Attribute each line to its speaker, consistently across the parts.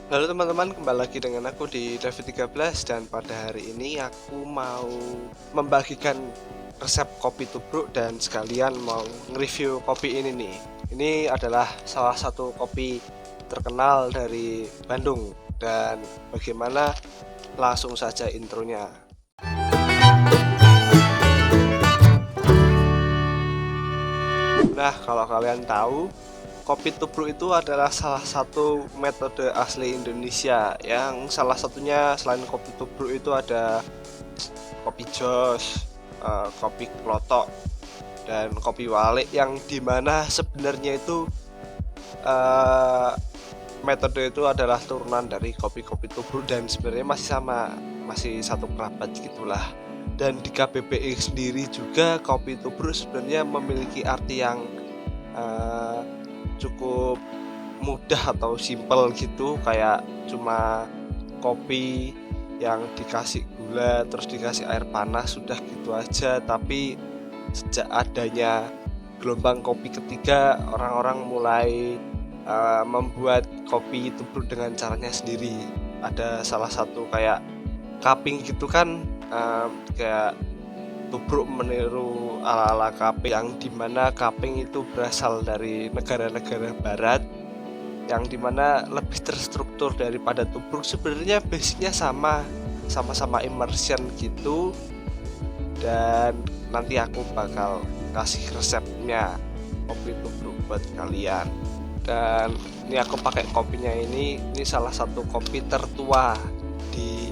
Speaker 1: Halo teman-teman, kembali lagi dengan aku di David 13 dan pada hari ini aku mau membagikan resep kopi tubruk dan sekalian mau nge-review kopi ini nih. Ini adalah salah satu kopi terkenal dari Bandung dan bagaimana langsung saja intronya. Nah, kalau kalian tahu, kopi tubruk itu adalah salah satu metode asli Indonesia yang salah satunya selain kopi tubruk itu ada kopi jos, kopi klotok, dan kopi walik yang dimana sebenarnya itu eh, metode itu adalah turunan dari kopi-kopi tubruk dan sebenarnya masih sama, masih satu kerabat gitulah. Dan di KBBI sendiri juga kopi tubruk sebenarnya memiliki arti yang eh, cukup mudah atau simple gitu, kayak cuma kopi yang dikasih gula terus dikasih air panas sudah gitu aja. Tapi sejak adanya gelombang kopi ketiga, orang-orang mulai membuat kopi tubruk dengan caranya sendiri. Ada salah satu kayak cupping gitu kan, kayak tubruk meniru ala-ala cupping yang dimana cupping itu berasal dari negara-negara barat yang dimana lebih terstruktur daripada tubruk. Sebenarnya basicnya sama, sama-sama immersion gitu. Dan nanti aku bakal kasih resepnya kopi tubruk buat kalian. Dan ini aku pakai kopinya, ini salah satu kopi tertua di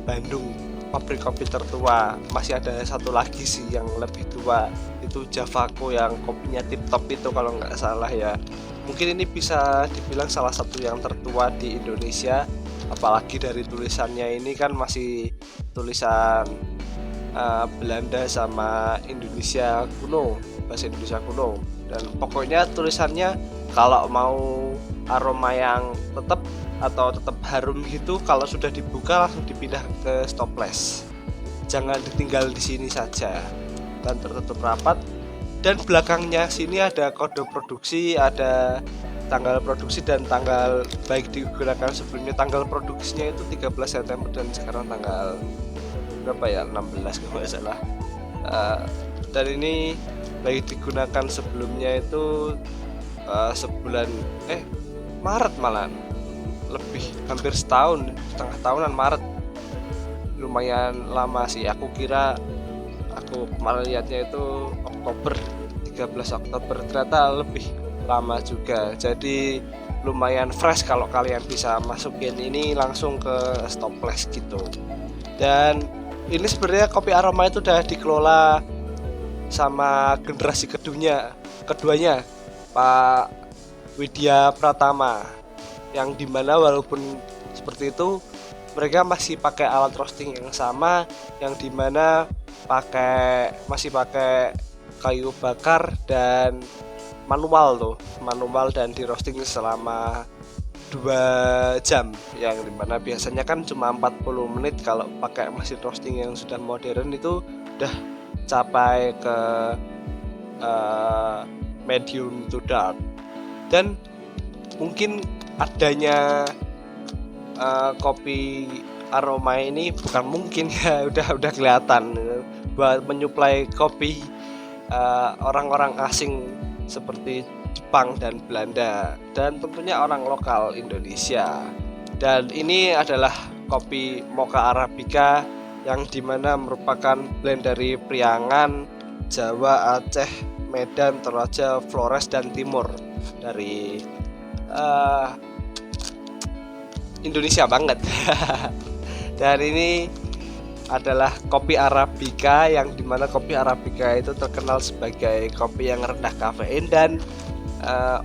Speaker 1: Bandung, pabrik kopi tertua. Masih ada satu lagi sih yang lebih tua, itu Javaco yang kopinya tip top itu kalau nggak salah ya. Mungkin ini bisa dibilang salah satu yang tertua di Indonesia, apalagi dari tulisannya ini kan masih tulisan Belanda sama Indonesia kuno, bahasa Indonesia kuno. Dan pokoknya tulisannya kalau mau aroma yang tetap atau tetap harum gitu, kalau sudah dibuka langsung dipindah ke stoples, jangan ditinggal di sini saja, dan tertutup rapat. Dan belakangnya sini ada kode produksi, ada tanggal produksi dan tanggal baik digunakan sebelumnya. Tanggal produksinya itu 13 September dan sekarang tanggal berapa ya, 16 kalau nggak salah. Dan ini baik digunakan sebelumnya itu sebulan Maret malahan, lebih hampir setahun, setengah tahunan, Maret. Lumayan lama sih, aku kira, aku kemarin lihatnya itu Oktober, 13 Oktober, ternyata lebih lama juga. Jadi lumayan fresh kalau kalian bisa masukin ini langsung ke stoples gitu. Dan ini sebenarnya kopi aroma itu udah dikelola sama generasi keduanya Pak Widya Pratama, yang dimana walaupun seperti itu mereka masih pakai alat roasting yang sama, yang dimana masih pakai kayu bakar dan manual dan di roasting selama 2 jam, yang dimana biasanya kan cuma 40 menit. Kalau pakai mesin roasting yang sudah modern itu udah capai ke medium to dark. Dan mungkin adanya kopi aroma ini bukan mungkin ya, udah kelihatan buat menyuplai kopi orang-orang asing seperti Jepang dan Belanda, dan tentunya orang lokal Indonesia. Dan ini adalah kopi Mocha Arabica yang dimana merupakan blend dari Priangan, Jawa, Aceh, Medan, Toraja, Flores, dan Timur dari Indonesia banget. Dan ini adalah kopi Arabica, yang dimana kopi Arabica itu terkenal sebagai kopi yang rendah kafein, dan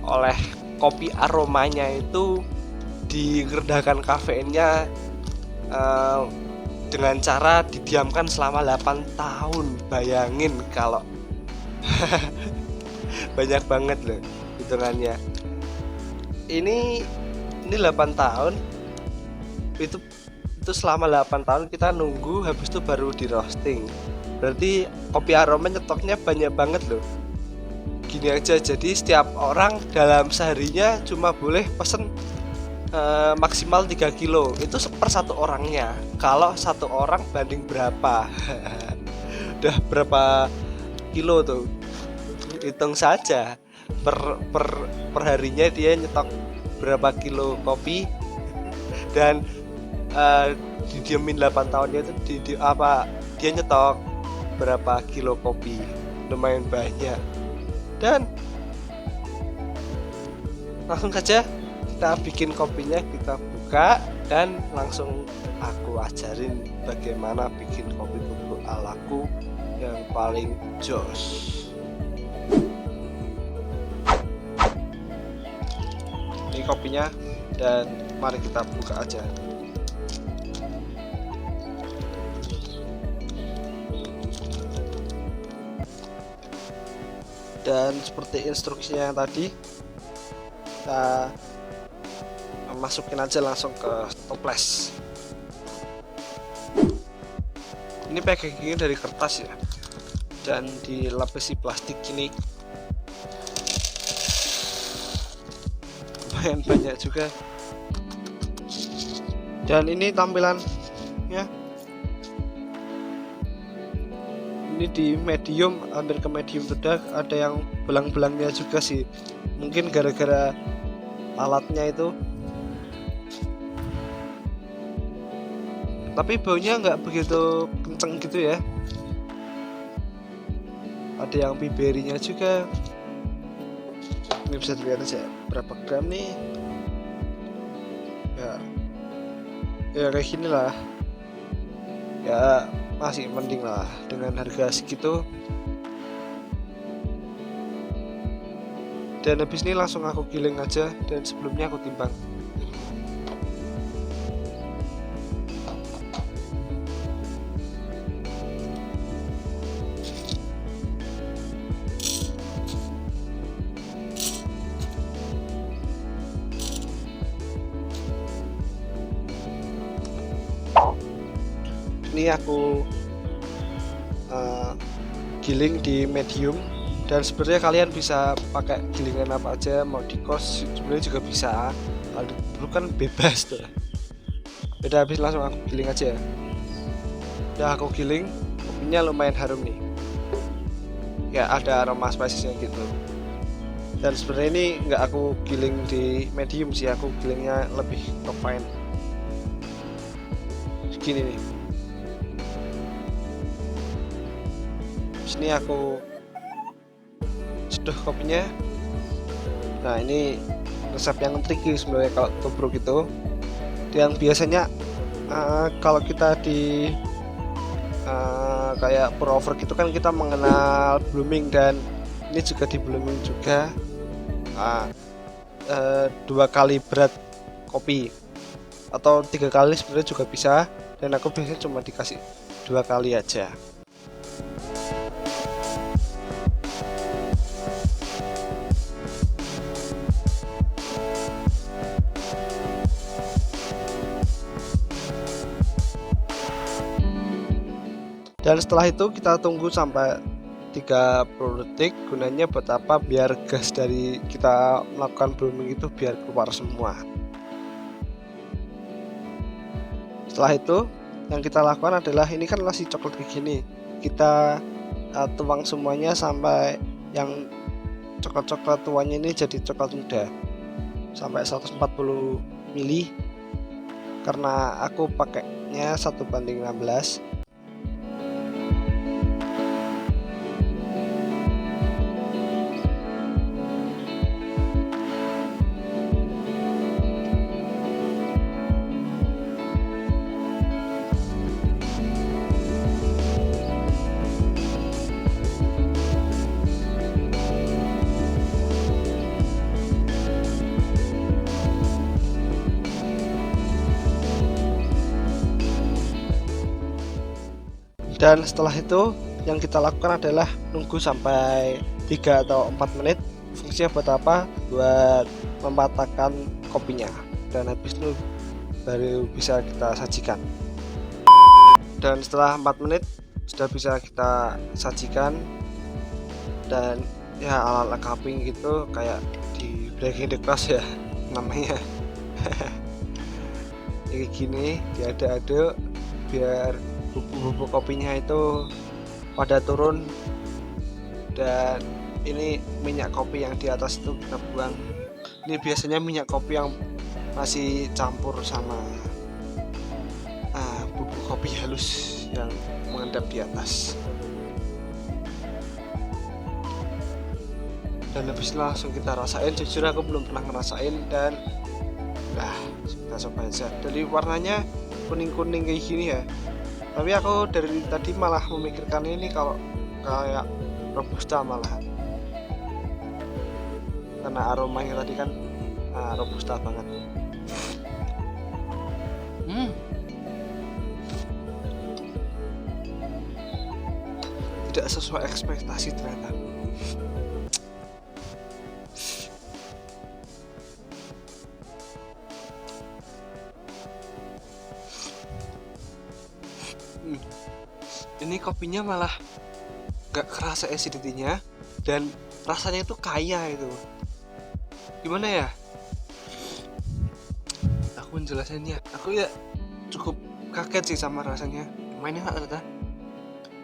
Speaker 1: oleh kopi aromanya itu direndahkan kafeinnya dengan cara didiamkan selama 8 tahun. Bayangin kalau banyak banget loh hitungannya. Ini 8 tahun, itu selama 8 tahun kita nunggu, habis itu baru di roasting. Berarti kopi aroma nyetoknya banyak banget loh. Gini aja, jadi setiap orang dalam seharinya cuma boleh pesen maksimal 3 kilo itu per satu orangnya. Kalau satu orang banding berapa? Udah berapa kilo tuh, hitung saja per per perharinya dia nyetok berapa kilo kopi. Dan didiemin 8 tahunnya itu dia nyetok berapa kilo kopi, lumayan banyak. Dan langsung saja kita bikin kopinya, kita buka dan langsung aku ajarin bagaimana bikin kopi tubruk alaku yang paling jos. Ini kopinya dan mari kita buka aja. Dan seperti instruksinya yang tadi, kita masukin aja langsung ke toples. Ini packagingnya dari kertas ya, dan dilapisi plastik ini. Lumayan banyak juga. Dan ini tampilannya, ini di medium, hampir ke medium sudah. Ada yang belang-belangnya juga sih, mungkin gara-gara alatnya itu. Tapi baunya nggak begitu kenceng gitu ya. Ada yang biberinya juga. Ini bisa dilihat aja berapa gram nih ya kayak gini lah ya, masih mending lah dengan harga segitu. Dan habis ini langsung aku giling aja, dan sebelumnya aku timbang. Ini aku giling di medium, dan sebenarnya kalian bisa pakai gilingan apa aja, mau di kos sebenarnya juga bisa. Kalau dulu kan bebas tuh. Udah habis langsung aku giling aja. Udah aku giling, kopinya lumayan harum nih. Ya ada aroma spesiesnya gitu. Dan sebenarnya ini nggak aku giling di medium sih, aku gilingnya lebih ke fine. Segini nih. Sini aku seduh kopinya. Nah ini resep yang tricky sebenarnya kalau tubruk itu, yang biasanya kalau kita di kayak pour over gitu kan kita mengenal blooming, dan ini juga di blooming juga. 2 kali berat kopi atau 3 kali sebenarnya juga bisa, dan aku biasanya cuma dikasih 2 kali aja. Dan setelah itu kita tunggu sampai 30 detik. Gunanya buat apa? Biar gas dari kita melakukan blooming itu biar keluar semua. Setelah itu yang kita lakukan adalah, ini kan masih coklat kayak gini, kita tuang semuanya sampai yang coklat-coklat tuanya ini jadi coklat muda sampai 140 ml, karena aku pakainya 1:16. Dan setelah itu yang kita lakukan adalah nunggu sampai 3 atau 4 menit. Fungsinya buat apa? Buat mematahkan kopinya. Dan habis itu baru bisa kita sajikan. Dan setelah 4 menit sudah bisa kita sajikan. Dan ya ala-ala cupping gitu, kayak di Breaking the Glass ya namanya. kayak gini diaduk-aduk biar bubuk-bubuk kopinya itu pada turun, dan ini minyak kopi yang di atas itu kita buang. Ini biasanya minyak kopi yang masih campur sama bubuk kopi halus yang mengendap di atas. Dan habis itu langsung kita rasain. Jujur aku belum pernah ngerasain, dan kita coba aja. Dari warnanya kuning-kuning kayak gini ya, tapi aku dari tadi malah memikirkan ini kalau kayak robusta malahan, karena aromanya tadi kan robusta banget. Tidak sesuai ekspektasi ternyata. Ini kopinya malah gak kerasa acidity-nya, dan rasanya itu kaya itu. Gimana ya? Aku menjelasinnya. Aku ya cukup kaget sih sama rasanya. Lumayan enak ternyata.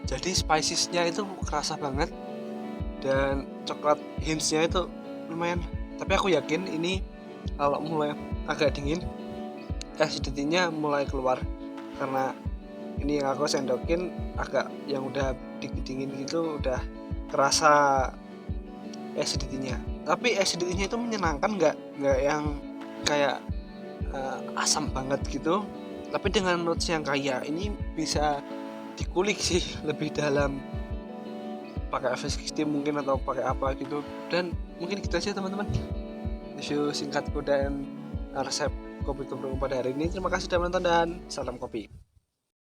Speaker 1: Jadi spicesnya itu kerasa banget, dan coklat hintsnya itu lumayan. Tapi aku yakin ini kalau mulai agak dingin, acidity-nya mulai keluar, karena ini yang aku sendokin agak yang udah dingin gitu udah kerasa acidity-nya. Tapi acidity-nya itu menyenangkan, nggak yang kayak asam banget gitu, tapi dengan notes yang kaya. Ini bisa dikulik sih lebih dalam pakai V60 mungkin, atau pakai apa gitu. Dan mungkin gitu aja teman-teman review singkatku dan resep kopi tubruk pada hari ini. Terima kasih sudah menonton dan salam kopi.